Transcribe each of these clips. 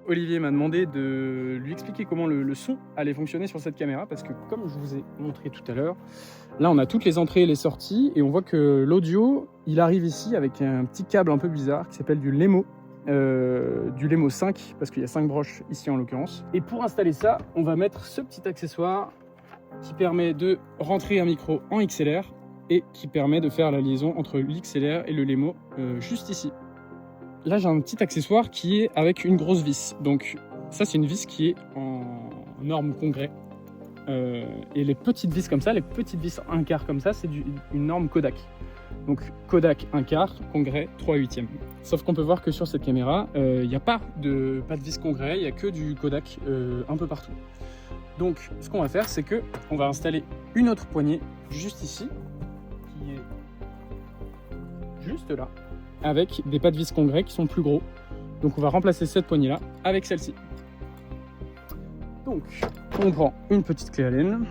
Olivier m'a demandé de lui expliquer comment le son allait fonctionner sur cette caméra parce que comme je vous ai montré tout à l'heure, là on a toutes les entrées et les sorties et on voit que l'audio il arrive ici avec un petit câble un peu bizarre qui s'appelle du LEMO 5 parce qu'il y a 5 broches ici en l'occurrence. Et pour installer ça, on va mettre ce petit accessoire qui permet de rentrer un micro en XLR et qui permet de faire la liaison entre l'XLR et le LEMO juste ici. Là, j'ai un petit accessoire qui est avec une grosse vis. Donc, ça, c'est une vis qui est en norme congrès. Et les petites vis comme ça, les petites vis 1/4 comme ça, c'est une norme Kodak. Donc, Kodak 1/4, congrès 3/8. Sauf qu'on peut voir que sur cette caméra, il n'y a pas de vis congrès, il n'y a que du Kodak un peu partout. Donc, ce qu'on va faire, c'est que on va installer une autre poignée juste ici, qui est juste là, avec des pas de vis congrès qui sont plus gros. Donc on va remplacer cette poignée là avec celle-ci. Donc on prend une petite clé Allen.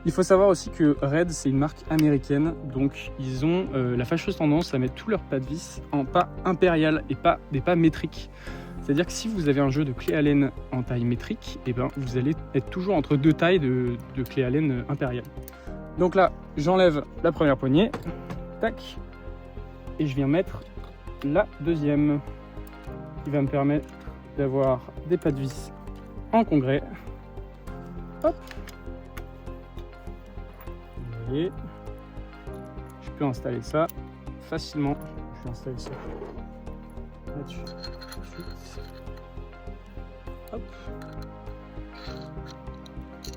Il faut savoir aussi que Red c'est une marque américaine, donc ils ont la fâcheuse tendance à mettre tous leurs pas de vis en pas impérial et pas des pas métriques. C'est-à-dire que si vous avez un jeu de clé Allen en taille métrique, et ben vous allez être toujours entre deux tailles de clé Allen impériale. Donc là j'enlève la première poignée, tac, et je viens mettre la deuxième qui va me permettre d'avoir des pas de vis en congrès. Hop, vous voyez, je peux installer ça facilement. Je vais installer ça là-dessus. Hop,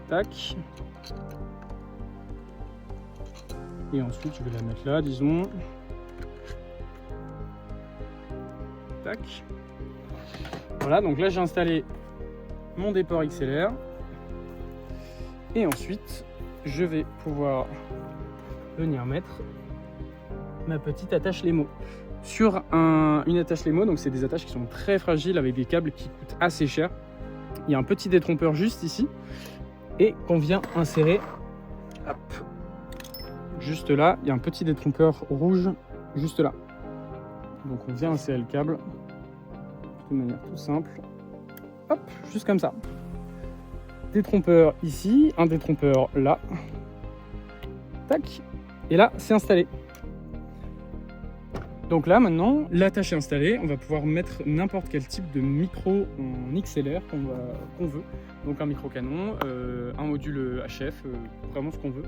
tac, et ensuite je vais la mettre là, disons. Tac. Voilà, donc là j'ai installé mon déport XLR et ensuite je vais pouvoir venir mettre ma petite attache LEMO sur une attache LEMO. Donc c'est des attaches qui sont très fragiles avec des câbles qui coûtent assez cher. Il y a un petit détrompeur juste ici et qu'on vient insérer, hop, juste là. Il y a un petit détrompeur rouge juste là. Donc on vient insérer le câble de manière tout simple, hop, juste comme ça. Détrompeur ici, un détrompeur là, tac, et là c'est installé. Donc là maintenant, l'attache est installée, on va pouvoir mettre n'importe quel type de micro en XLR qu'on veut. Donc un micro canon, un module HF, vraiment ce qu'on veut.